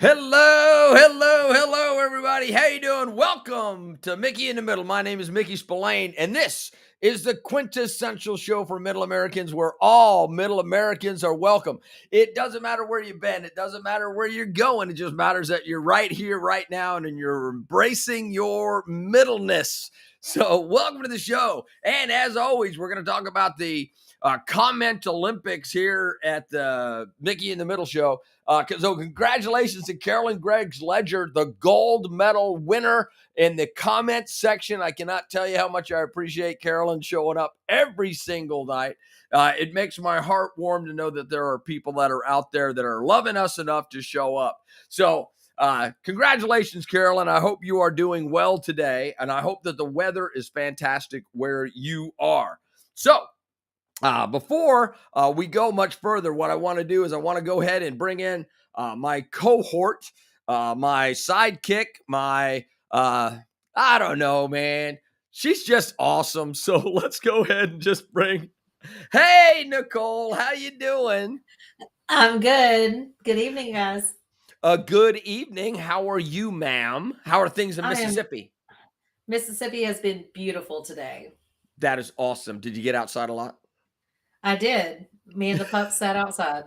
Hello, everybody. How you doing? Welcome to Mickey in the Middle. My name is Mickey Spillane, and this is the quintessential show for Middle Americans where all Middle Americans are welcome. It doesn't matter where you've been. It doesn't matter where you're going. It just matters that you're right here, right now, and you're embracing your middleness. So welcome to the show. And as always, we're going to talk about the comment Olympics here at the Mickey in the Middle show. So congratulations to Carolyn Greggs Ledger, the gold medal winner in the comments section. I cannot tell you how much I appreciate Carolyn showing up every single night. It makes my heart warm to know that there are people that are out there that are loving us enough to show up. So congratulations, Carolyn. I hope you are doing well today, and I hope that the weather is fantastic where you are. So before we go much further, what I want to do is I want to go ahead and bring in my cohort, my sidekick, my, I don't know, man. She's just awesome. So let's go ahead and just bring, hey, Nicole, how you doing? I'm good. Good evening, guys. Good evening. How are you, ma'am? How are things in Mississippi? Mississippi has been beautiful today. That is awesome. Did you get outside a lot? I did. Me and the pup sat outside.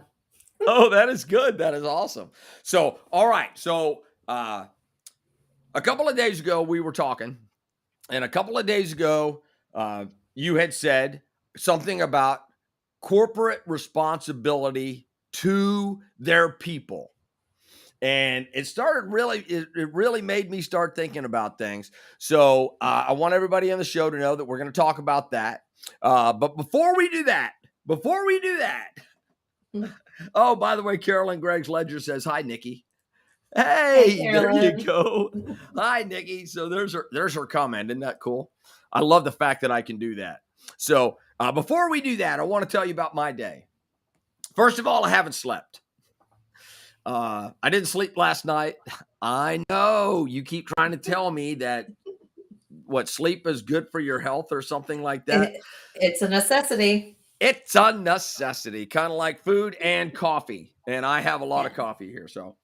Oh, that is good. That is awesome. So, all right. So, a couple of days ago, we were talking, and a couple of days ago, you had said something about corporate responsibility to their people. And it started really, it really made me start thinking about things. So I want everybody on the show to know that we're going to talk about that. But before we do that, oh, by the way, Carolyn Greggs Ledger says, hi, Nickey. Hey, there you go. Hi, Nickey. So there's her comment. Isn't that cool? I love the fact that I can do that. So before we do that, I want to tell you about my day. First of all, I haven't slept. I didn't sleep last night. I know you keep trying to tell me that sleep is good for your health or something like that. It's a necessity. It's a necessity, kind of like food and coffee. And I have a lot of coffee here, so.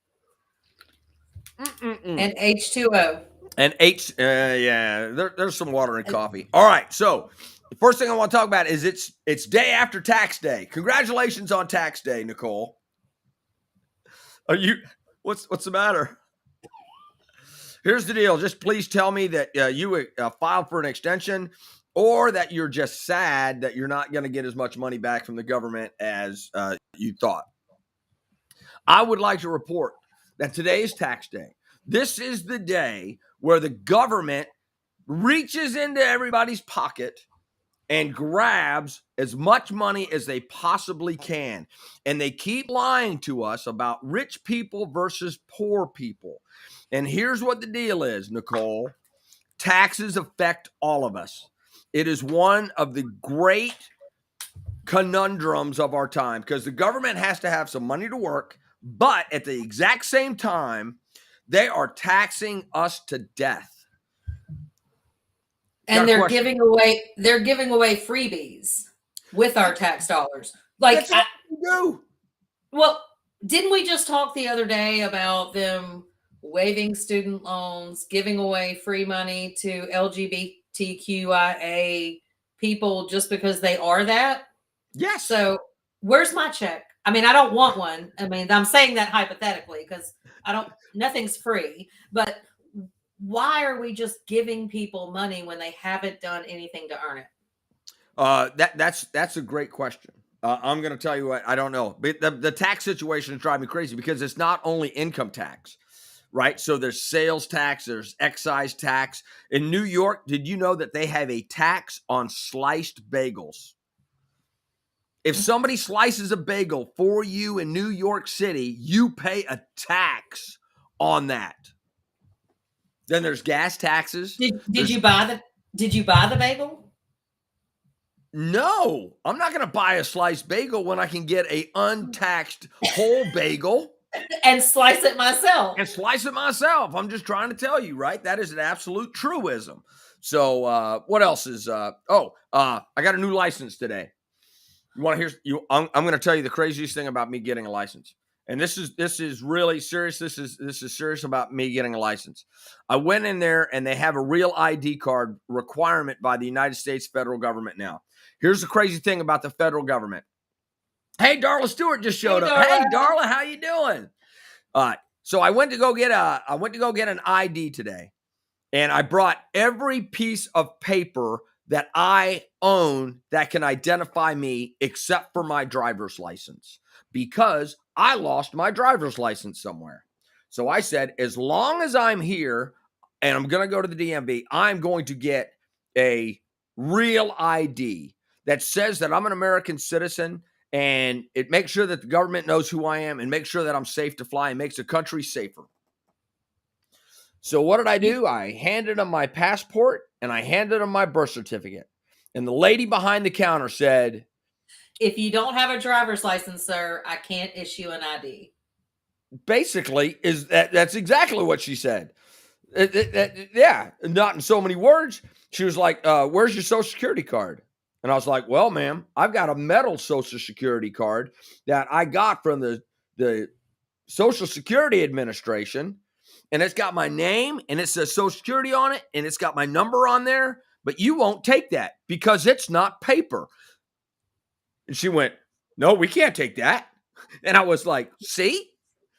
And H2O. And there's some water in coffee. All right, so the first thing I want to talk about is it's day after tax day. Congratulations on tax day, Nicole. Are you? What's the matter? Here's the deal. Just please tell me that you filed for an extension, or that you're just sad that you're not going to get as much money back from the government as you thought. I would like to report that today is tax day. This is the day where the government reaches into everybody's pocket and grabs as much money as they possibly can. And they keep lying to us about rich people versus poor people. And here's what the deal is, Nicole. Taxes affect all of us. It is one of the great conundrums of our time because the government has to have some money to work, but at the exact same time, they are taxing us to death. And they're giving away freebies with our tax dollars. Like, that's what we do. Well, didn't we just talk the other day about them waiving student loans, giving away free money to LGBTQIA people just because they are that? Yes. So where's my check? I mean, I don't want one. I mean, I'm saying that hypothetically because nothing's free, but why are we just giving people money when they haven't done anything to earn it? That's a great question. I'm going to tell you what, I don't know. But the tax situation is driving me crazy because it's not only income tax, right? So there's sales tax, there's excise tax. In New York, did you know that they have a tax on sliced bagels? If somebody slices a bagel for you in New York City, you pay a tax on that. Then there's gas taxes. Did you buy the bagel? No, I'm not going to buy a sliced bagel when I can get a untaxed whole bagel and slice it myself. I'm just trying to tell you, right? That is an absolute truism. So what else is? I got a new license today. You want to hear? I'm going to tell you the craziest thing about me getting a license. and this is really serious. This is serious about me getting a license. I went in there and they have a real ID card requirement by the United States federal government now. Here's the crazy thing about the federal government. Hey, Darla Stewart just showed up. Hey, Darla, how you doing? So I went to go get an ID today, and I brought every piece of paper that I own that can identify me except for my driver's license, because I lost my driver's license somewhere. So I said, as long as I'm here and I'm going to go to the DMV, I'm going to get a real ID that says that I'm an American citizen, and it makes sure that the government knows who I am and makes sure that I'm safe to fly and makes the country safer. So what did I do? I handed him my passport and I handed him my birth certificate. And the lady behind the counter said, if you don't have a driver's license, sir, I can't issue an ID. Basically, that's exactly what she said. Yeah, not in so many words. She was like, where's your Social Security card? And I was like, well, ma'am, I've got a metal Social Security card that I got from the Social Security Administration. And it's got my name and it says Social Security on it and it's got my number on there, but you won't take that because it's not paper. And she went, no, we can't take that. And I was like, see,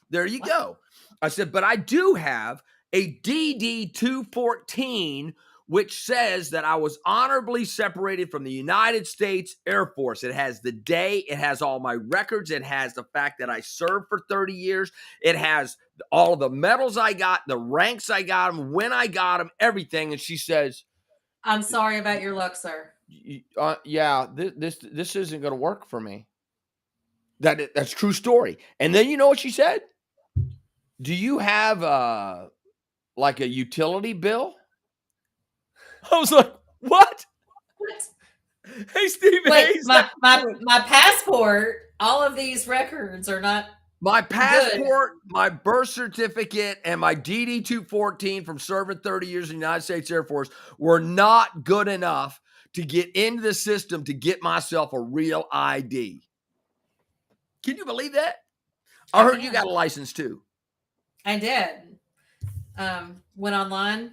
there you go. I said, but I do have a DD 214, which says that I was honorably separated from the United States Air Force. It has the day, it has all my records, it has the fact that I served for 30 years, it has all of the medals I got, the ranks I got them, when I got them, everything. And she says, I'm sorry about your luck, sir. Yeah, this isn't going to work for me. That's true story. And then you know what she said? Do you have like a utility bill? I was like, what? Hey, Steve Hayes. My passport, all of these records are not my passport, my birth certificate, and my DD 214 from serving 30 years in the United States Air Force were not good enough to get into the system to get myself a real ID. Can you believe that? I heard you got a license too. I did. Went online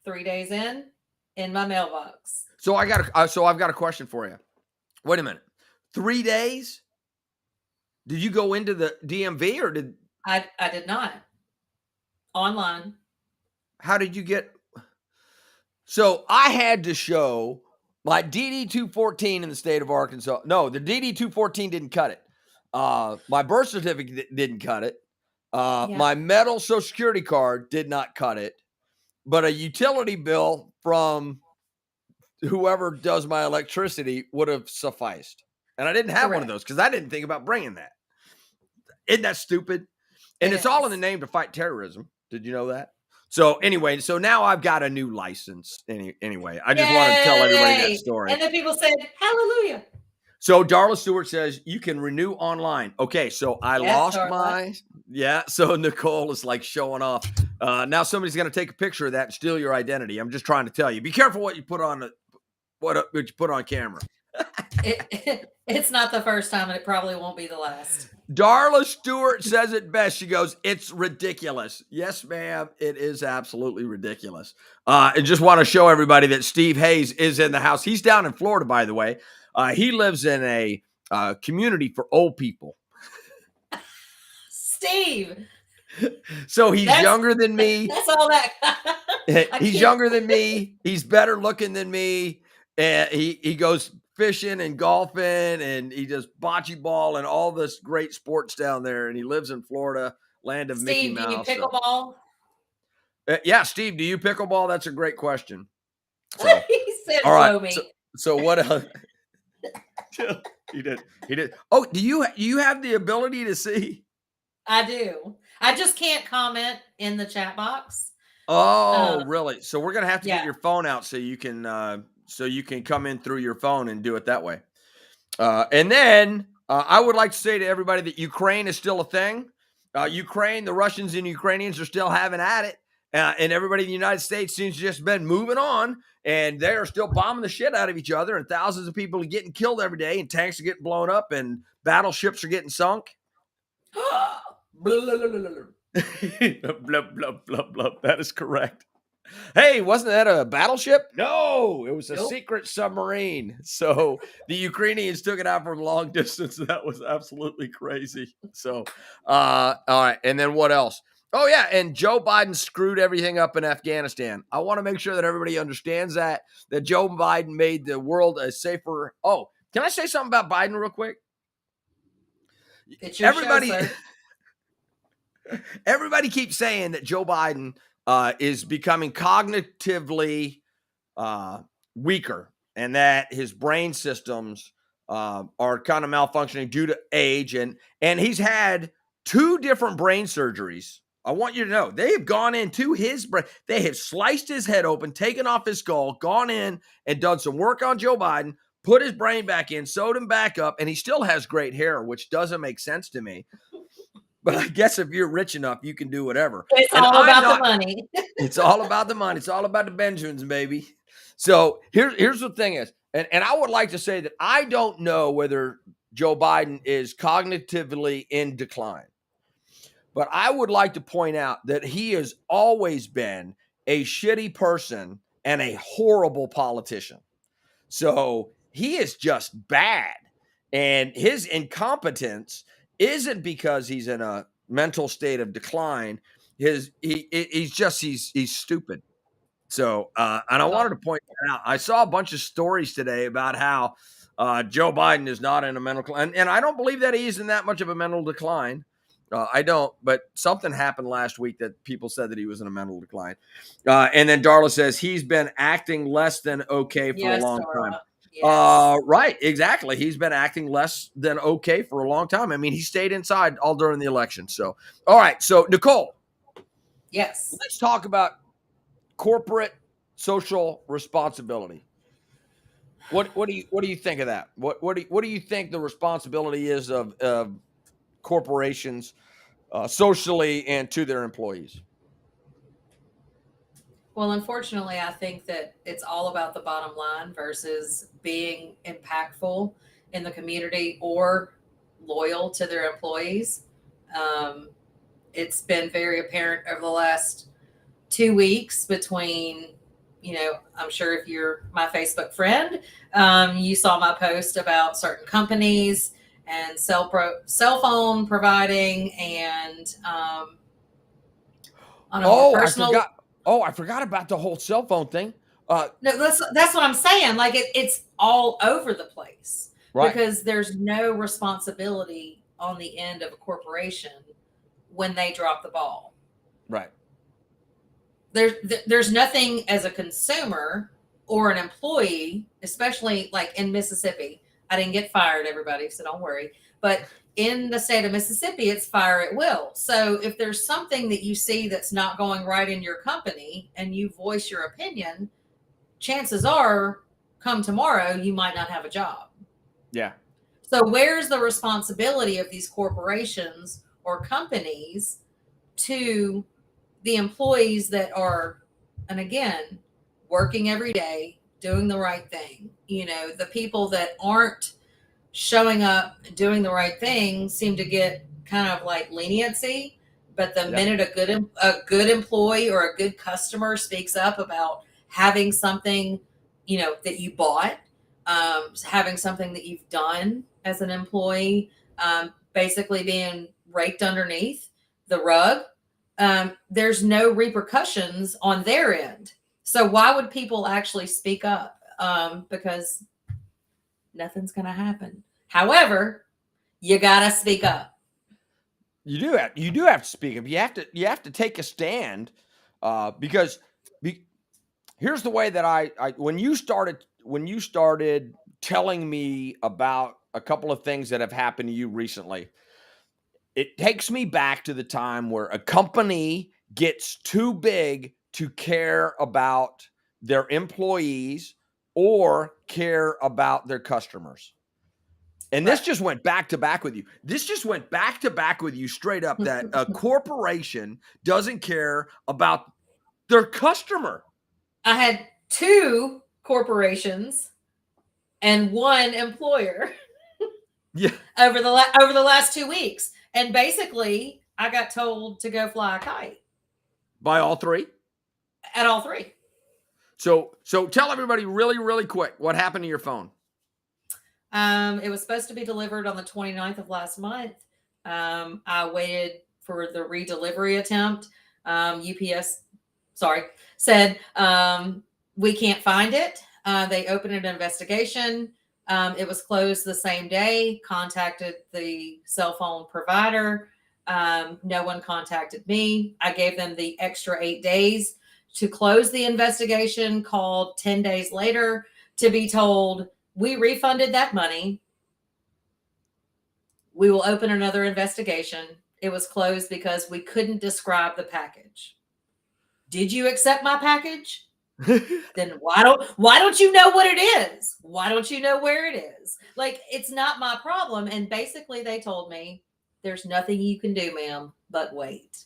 3 days in my mailbox. So I've got a question for you. Wait a minute. 3 days? Did you go into the DMV or did I did not. Online. How did you get? So I had to show my DD 214 in the state of Arkansas. No, the DD 214 didn't cut it. My birth certificate didn't cut it. My metal Social Security card did not cut it. But a utility bill from whoever does my electricity would have sufficed. And I didn't have one of those because I didn't think about bringing that. Isn't that stupid? And it's all in the name to fight terrorism. Did you know that? So anyway, so now I've got a new license. Anyway, I just wanted to tell everybody that story. And then people said, hallelujah. So Darla Stewart says you can renew online. Okay, so I lost my. Yeah, so Nicole is like showing off. Now somebody's going to take a picture of that and steal your identity. I'm just trying to tell you. Be careful what you put on what you put on camera. It's not the first time, and it probably won't be the last. Darla Stewart says it best. She goes, "It's ridiculous." Yes, ma'am. It is absolutely ridiculous. I just want to show everybody that Steve Hayes is in the house. He's down in Florida, by the way. He lives in a community for old people. Steve. So he's younger than me. That's all that. He's younger than me. He's better looking than me. And he goes fishing and golfing and he does bocce ball and all this great sports down there. And he lives in Florida, land of Mickey Mouse. Steve, do you pickleball? Yeah, Steve, do you pickleball? That's a great question. So, he said, all right. So what else? He did. Oh, do you have the ability to see? I do. I just can't comment in the chat box. Oh, really? So we're gonna have to get your phone out so you can come in through your phone and do it that way. And then I would like to say to everybody that Ukraine is still a thing. Ukraine, the Russians and Ukrainians are still having at it. And everybody in the United States seems to just been moving on, and they are still bombing the shit out of each other, and thousands of people are getting killed every day, and tanks are getting blown up, and battleships are getting sunk. Blub, blub, blub, blub. That is correct. Hey, wasn't that a battleship? No, it was a Nope. secret submarine. So the Ukrainians took it out from long distance. That was absolutely crazy. So, all right. And then what else? Oh, yeah. And Joe Biden screwed everything up in Afghanistan. I want to make sure that everybody understands that Joe Biden made the world a safer. Oh, can I say something about Biden real quick? It's your Everybody, show, sir. everybody keeps saying that Joe Biden is becoming cognitively weaker and that his brain systems are kind of malfunctioning due to age. And he's had 2 different brain surgeries. I want you to know they have gone into his brain. They have sliced his head open, taken off his skull, gone in and done some work on Joe Biden, put his brain back in, sewed him back up, and he still has great hair, which doesn't make sense to me. But I guess if you're rich enough, you can do whatever. It's all about the money. It's all about the money. It's all about the Benjamins, baby. So here's the thing is, and I would like to say that I don't know whether Joe Biden is cognitively in decline. But I would like to point out that he has always been a shitty person and a horrible politician. So he is just bad. And his incompetence isn't because he's in a mental state of decline. He's stupid. So, and I wanted to point that out. I saw a bunch of stories today about how Joe Biden is not in a mental decline. And I don't believe that he's in that much of a mental decline. I don't, but something happened last week that people said that he was in a mental decline. And then Darla says he's been acting less than okay for a long time. Yes. Right, exactly. He's been acting less than okay for a long time. I mean, he stayed inside all during the election. So, all right. So, Nicole. Yes. Let's talk about corporate social responsibility. What do you think of that? What do you think the responsibility is of corporations socially and to their employees? Well, unfortunately, I think that it's all about the bottom line versus being impactful in the community or loyal to their employees. It's been very apparent over the last 2 weeks between, I'm sure if you're my Facebook friend, you saw my post about certain companies and cell phone providing and on a personal. I forgot about the whole cell phone thing. No, that's what I'm saying. Like it's all over the place, right? Because there's no responsibility on the end of a corporation when they drop the ball. Right. There's nothing as a consumer or an employee, especially like in Mississippi. I didn't get fired, everybody, so don't worry. But in the state of Mississippi, it's fire at will. So if there's something that you see that's not going right in your company and you voice your opinion, chances are come tomorrow, you might not have a job. Yeah. So where's the responsibility of these corporations or companies to the employees that are, and again, working every day, doing the right thing? The people that aren't showing up, doing the right thing seem to get kind of like leniency. But the minute a good employee or a good customer speaks up about having something, that you bought, having something that you've done as an employee, basically being raked underneath the rug, there's no repercussions on their end. So why would people actually speak up? Because nothing's going to happen. However, you got to speak up. You do have to speak up. You have to take a stand because here's the way that I when you started telling me about a couple of things that have happened to you recently, it takes me back to the time where a company gets too big to care about their employees or care about their customers. And this just went back to back with you. This just went back to back with you straight up that a corporation doesn't care about their customer. I had 2 corporations and 1 employer. Yeah. over the last 2 weeks. And basically I got told to go fly a kite By all three? at all three. So tell everybody really, really quick what happened to your phone. It was supposed to be delivered on the 29th of last month. I waited for the redelivery attempt. UPS, said we can't find it. They opened an investigation. It was closed the same day. Contacted the cell phone provider. No one contacted me. I gave them the extra 8 days to close the investigation. Called 10 days later to be told we refunded that money. We will open another investigation. It was closed because we couldn't describe the package. Did you accept my package? Then why don't you know what it is? Why don't you know where it is? Like, it's not my problem. And basically they told me there's nothing you can do, ma'am, but wait.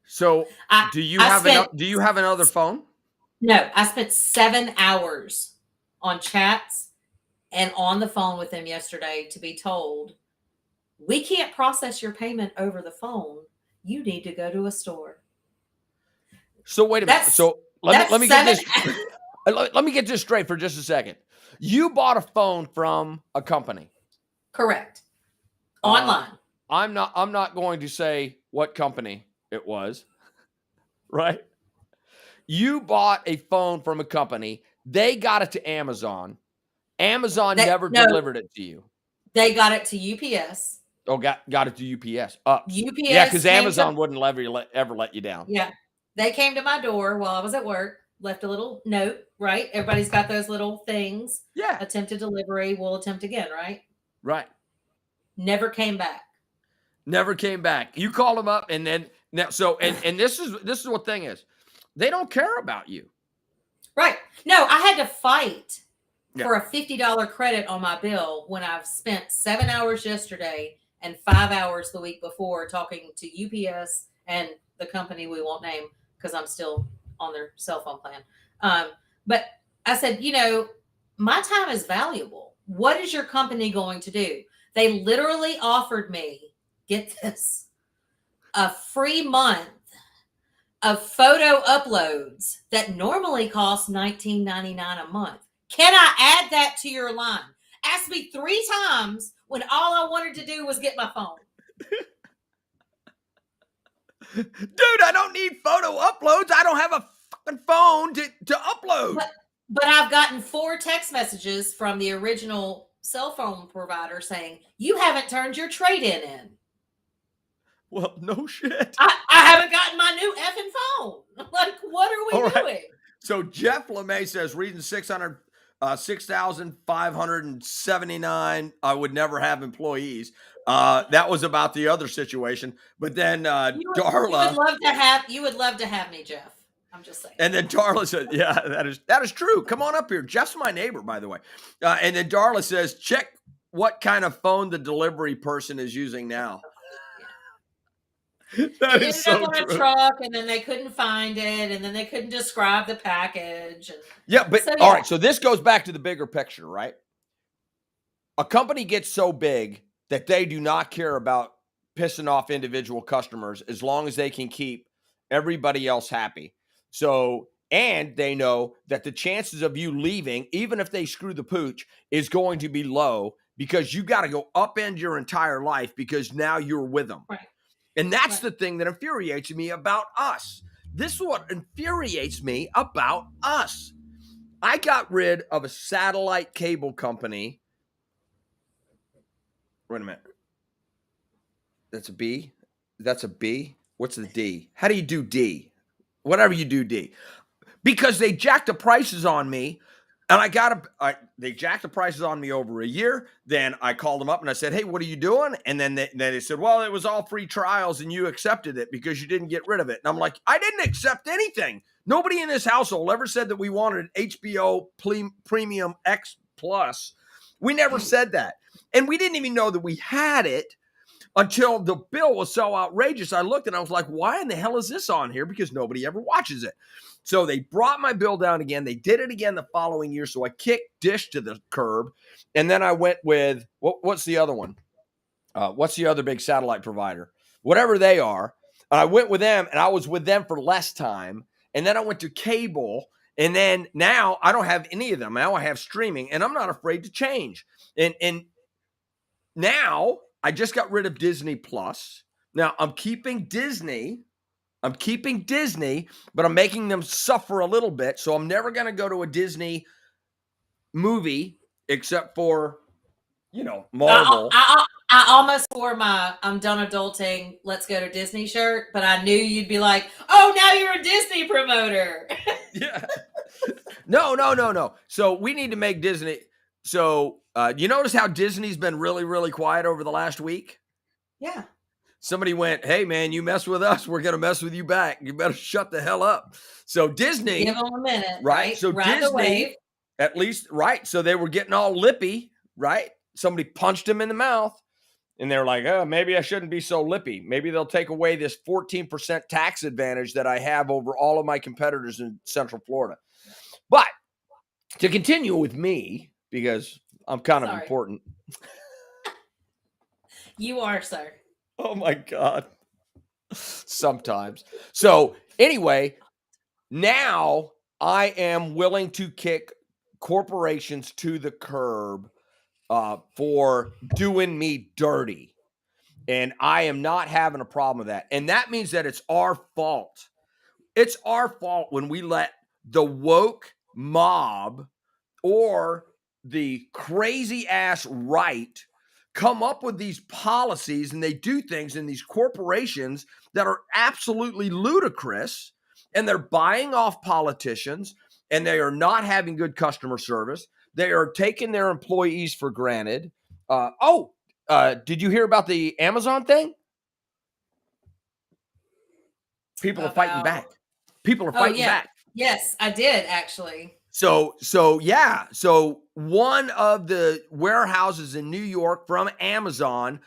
So do you have another phone? No, I spent 7 hours on chats and on the phone with them yesterday to be told, we can't process your payment over the phone. You need to go to a store. So wait a minute. So let me get this. Let me get this straight for just a second. You bought a phone from a company. Correct. Online. I'm not going to say what company it was. Right? You bought a phone from a company. They got it to Amazon. Amazon never delivered it to you. They got it to UPS. Oh, got it to UPS. UPS. Yeah, because Amazon wouldn't ever let you down. Yeah. They came to my door while I was at work, left a little note, right? Everybody's got those little things. Yeah. Attempted delivery, we'll attempt again, right? Right. Never came back. Never came back. You called them up, and then and this is what thing is. They don't care about you. Right. No, I had to fight for a $50 credit on my bill when I've spent 7 hours yesterday and 5 hours the week before talking to UPS and the company we won't name because I'm still on their cell phone plan. But I said, my time is valuable. What is your company going to do? They literally offered me, get this, a free month of photo uploads that normally cost $19.99 a month. Can I add that to your line? Asked me 3 times when all I wanted to do was get my phone. Dude, I don't need photo uploads. I don't have a fucking phone to upload. But I've gotten 4 text messages from the original cell phone provider saying, you haven't turned your trade-in in. Well, no shit. I haven't gotten my new effing phone. Like, what are we doing? Right. So Jeff LeMay says, reason 6,579. I would never have employees. That was about the other situation. But then Darla. You would love to have me, Jeff. I'm just saying. And then Darla said, yeah, that is true. Come on up here. Jeff's my neighbor, by the way. And then Darla says, check what kind of phone the delivery person is using now. That is so true. It ended up on a truck, and then they couldn't find it, and then they couldn't describe the package. All right. So this goes back to the bigger picture, right? A company gets so big that they do not care about pissing off individual customers as long as they can keep everybody else happy. So, and they know that the chances of you leaving, even if they screw the pooch, is going to be low because you got to go upend your entire life because now you're with them. Right. And that's the thing that infuriates me about us. This is what infuriates me about us. I got rid of a satellite cable company. Wait a minute. That's a B? That's a B? What's the D? How do you do D? Whatever you do D. Because they jacked the prices on me. And they jacked the prices on me over a year. Then I called them up and I said, hey, what are you doing? And then they said, well, it was all free trials and you accepted it because you didn't get rid of it. And I'm like, I didn't accept anything. Nobody in this household ever said that we wanted HBO Premium X Plus. We never said that. And we didn't even know that we had it until the bill was so outrageous. I looked and I was like, why in the hell is this on here? Because nobody ever watches it. So they brought my bill down again. They did it again the following year. So I kicked Dish to the curb. And then I went with, what's the other one? What's the other big satellite provider? whatever they are. I went with them, and I was with them for less time. And then I went to cable, and then now I don't have any of them. Now I have streaming, and I'm not afraid to change. And now I just got rid of Disney Plus. Now I'm keeping Disney. But I'm making them suffer a little bit. So I'm never going to go to a Disney movie except for, Marvel. I almost wore my "I'm done adulting, let's go to Disney" shirt, but I knew you'd be like, "Oh, now you're a Disney promoter." Yeah. No. So we need to make Disney. So you notice how Disney's been really, really quiet over the last week? Yeah. Somebody went, "Hey man, you mess with us, we're going to mess with you back. You better shut the hell up." So Disney, Give them a minute, right? right? So Ride the wave. Disney, at least, right? So they were getting all lippy, right? Somebody punched him in the mouth, and they're like, "Oh, maybe I shouldn't be so lippy. Maybe they'll take away this 14% tax advantage that I have over all of my competitors in Central Florida." But to continue with me, because I'm kind of important. You are, sir. Oh my God. Sometimes. So anyway, now I am willing to kick corporations to the curb for doing me dirty. And I am not having a problem with that. And that means that it's our fault. It's our fault when we let the woke mob or the crazy ass right come up with these policies, and they do things in these corporations that are absolutely ludicrous, and they're buying off politicians, and they are not having good customer service. They are taking their employees for granted. Did you hear about the Amazon thing? People are fighting back. People are fighting back. Yes, I did actually. So one of the warehouses in New York from Amazon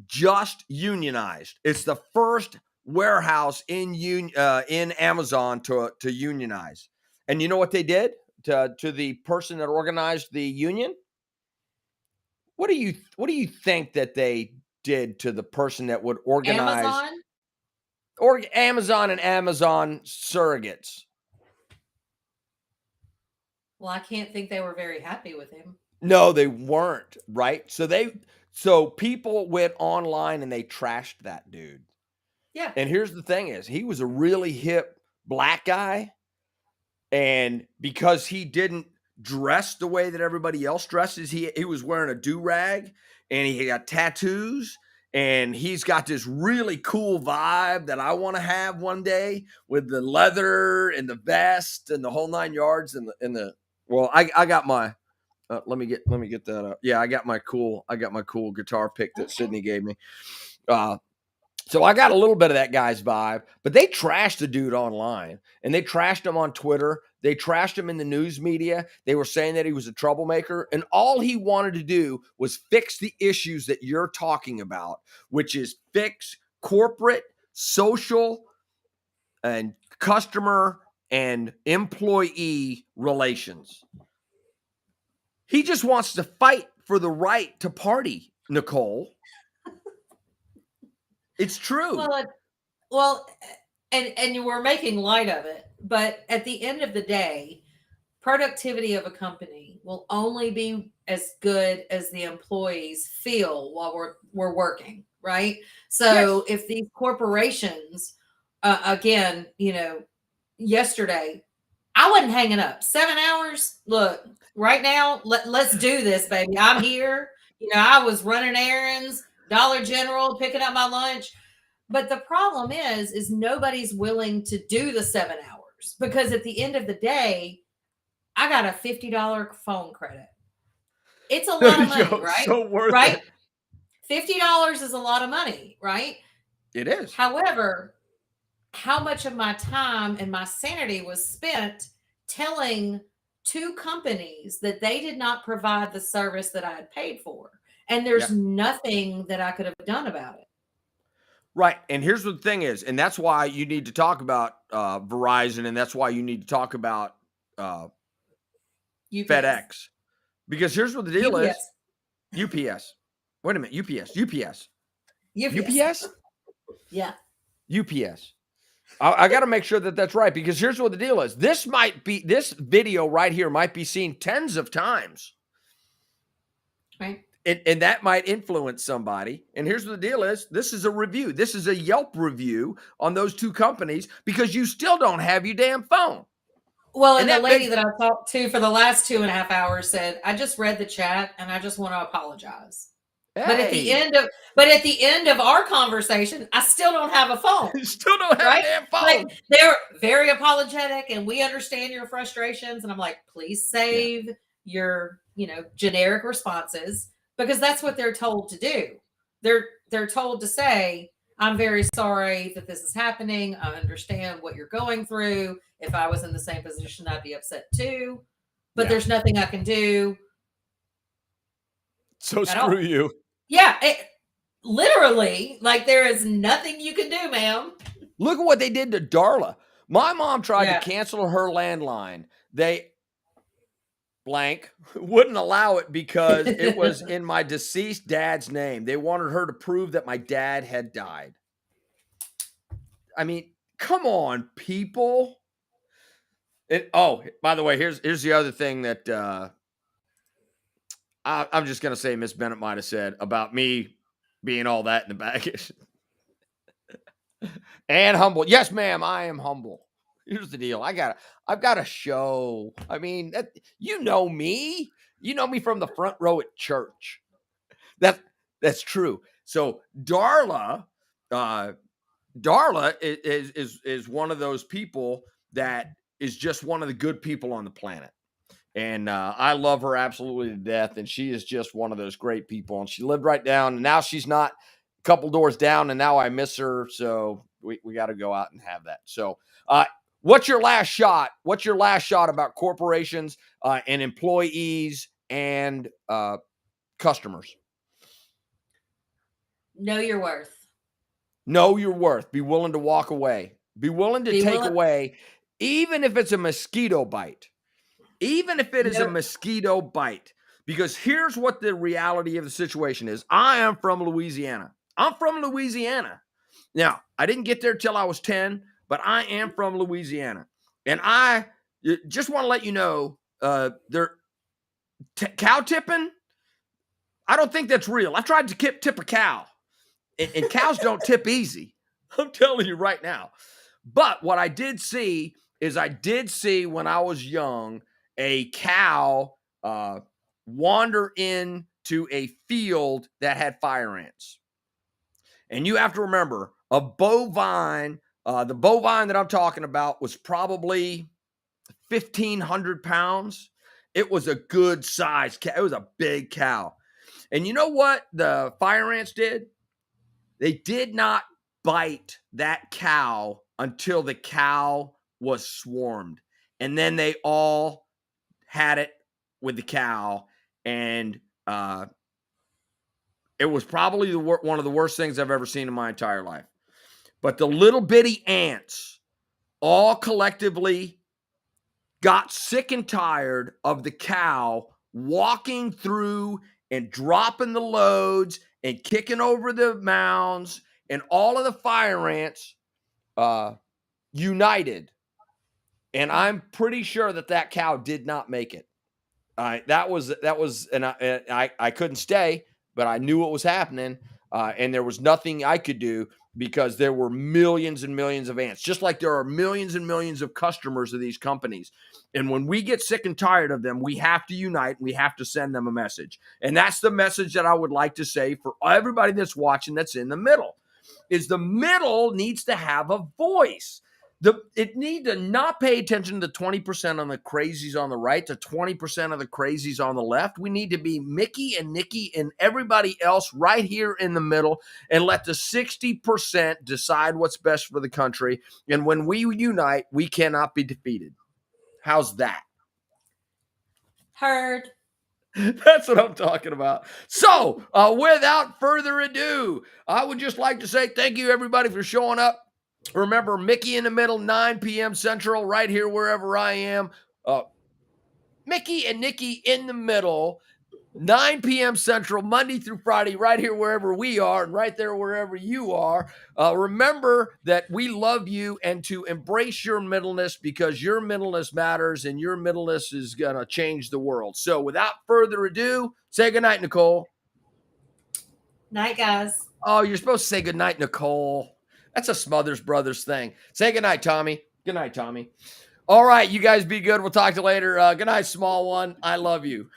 just unionized. It's the first warehouse in Amazon to unionize. And you know what they did to the person that organized the union? What do you think that they did to the person that would organize Amazon? Or Amazon and Amazon surrogates? Well, I can't think they were very happy with him. No, they weren't, right? So people went online and they trashed that dude. Yeah. And here's the thing is, he was a really hip black guy, and because he didn't dress the way that everybody else dresses, he was wearing a do-rag, and he got tattoos, and he's got this really cool vibe that I want to have one day with the leather and the vest and the whole 9 yards and the well, I got my let me get that up. Yeah, I got my cool guitar pick that Sydney gave me. So I got a little bit of that guy's vibe, but they trashed the dude online, and they trashed him on Twitter. They trashed him in the news media. They were saying that he was a troublemaker, and all he wanted to do was fix the issues that you're talking about, which is fix corporate, social, and customer and employee relations. He just wants to fight for the right to party, Nicole. It's true. Well, and you were making light of it, but at the end of the day, productivity of a company will only be as good as the employees feel while we're working, right? So if these corporations, again, yesterday, I wasn't hanging up 7 hours. Look, right now, let's do this, baby. I'm here. I was running errands, Dollar General, picking up my lunch. But the problem is nobody's willing to do the 7 hours, because at the end of the day, I got a $50 phone credit. It's a lot of money, right? So worth right? it. $50 is a lot of money, right? It is. However, how much of my time and my sanity was spent telling two companies that they did not provide the service that I had paid for, and there's nothing that I could have done about it. Right. And here's what the thing is, and that's why you need to talk about Verizon, and that's why you need to talk about FedEx. Because here's what the deal is. UPS. Wait a minute. UPS. Yeah. UPS. I got to make sure that that's right, because here's what the deal is. This video right here might be seen tens of times. Right. And that might influence somebody. And here's what the deal is. This is a review. This is a Yelp review on those two companies, because you still don't have your damn phone. Well, And and the that lady makes, that I talked to for the last 2.5 hours said, I just read the chat and I just want to apologize. But at the hey, end of but at the end of our conversation, I still don't have a phone. you still don't have a Right? damn Like, phone. they're very apologetic and we understand your frustrations. And I'm like, please Yeah. save your, generic responses, because that's what they're told to do. They're told to say, I'm very sorry that this is happening. I understand what you're going through. If I was in the same position, I'd be upset too. But Yeah. there's nothing I can do So at all. screw you. Yeah, literally, like, there is nothing you can do, ma'am. Look at what they did to Darla. My mom tried to Yeah. cancel her landline. They blank wouldn't allow it because it was in my deceased dad's name. They wanted her to prove that my dad had died. I mean, come on, people. By the way, here's the other thing that I'm just gonna say Miss Bennett might have said about me being all that in the baggage. And humble. Yes, ma'am, I am humble. Here's the deal. I've got a show. I mean, you know me. You know me from the front row at church. That's true. So Darla is one of those people that is just one of the good people on the planet. And I love her absolutely to death. And she is just one of those great people. And she lived right down. And now she's not a couple doors down. And now I miss her. So we got to go out and have that. So what's your last shot? What's your last shot about corporations and employees and customers? Know your worth. Know your worth. Be willing to walk away. Be willing to Be take willing. away, even if it's a mosquito bite. Even if it is a No, mosquito bite. Because here's what the reality of the situation is. I am from Louisiana. I'm from Louisiana. Now, I didn't get there till I was 10, but I am from Louisiana. And I just want to let you know, cow tipping, I don't think that's real. I tried to tip a cow, and cows don't tip easy. I'm telling you right now. But what I did see is when I was young a cow wander into a field that had fire ants. And you have to remember, a bovine, the bovine that I'm talking about was probably 1,500 pounds. It was a good size cow. It was a big cow. And you know what the fire ants did? They did not bite that cow until the cow was swarmed. And then they all had it with the cow. And it was probably one of the worst things I've ever seen in my entire life. But the little bitty ants all collectively got sick and tired of the cow walking through and dropping the loads and kicking over the mounds, and all of the fire ants united. And I'm pretty sure that cow did not make it. That was, and I couldn't stay, but I knew what was happening, and there was nothing I could do because there were millions and millions of ants, just like there are millions and millions of customers of these companies. And when we get sick and tired of them, we have to unite. We have to send them a message, and that's the message that I would like to say for everybody that's watching. That's in the middle, is the middle needs to have a voice. It need to not pay attention to the 20% on the crazies on the right, to 20% of the crazies on the left. We need to be Mickey and Nickey and everybody else right here in the middle, and let the 60% decide what's best for the country. And when we unite, we cannot be defeated. How's that? heard. That's what I'm talking about. So, without further ado, I would just like to say thank you, everybody, for showing up. Remember, Mickey in the middle, 9 p.m. Central, right here wherever I am. Mickey and Nickey in the middle. 9 p.m. Central, Monday through Friday, right here wherever we are, and right there wherever you are. Remember that we love you and to embrace your middleness, because your middleness matters and your middleness is going to change the world. So without further ado, say goodnight, Nicole. Night, guys. Oh, you're supposed to say goodnight, Nicole. That's a Smothers Brothers thing. Say goodnight, Tommy. Good night, Tommy. All right, you guys be good. We'll talk to you later. Good night, small one. I love you.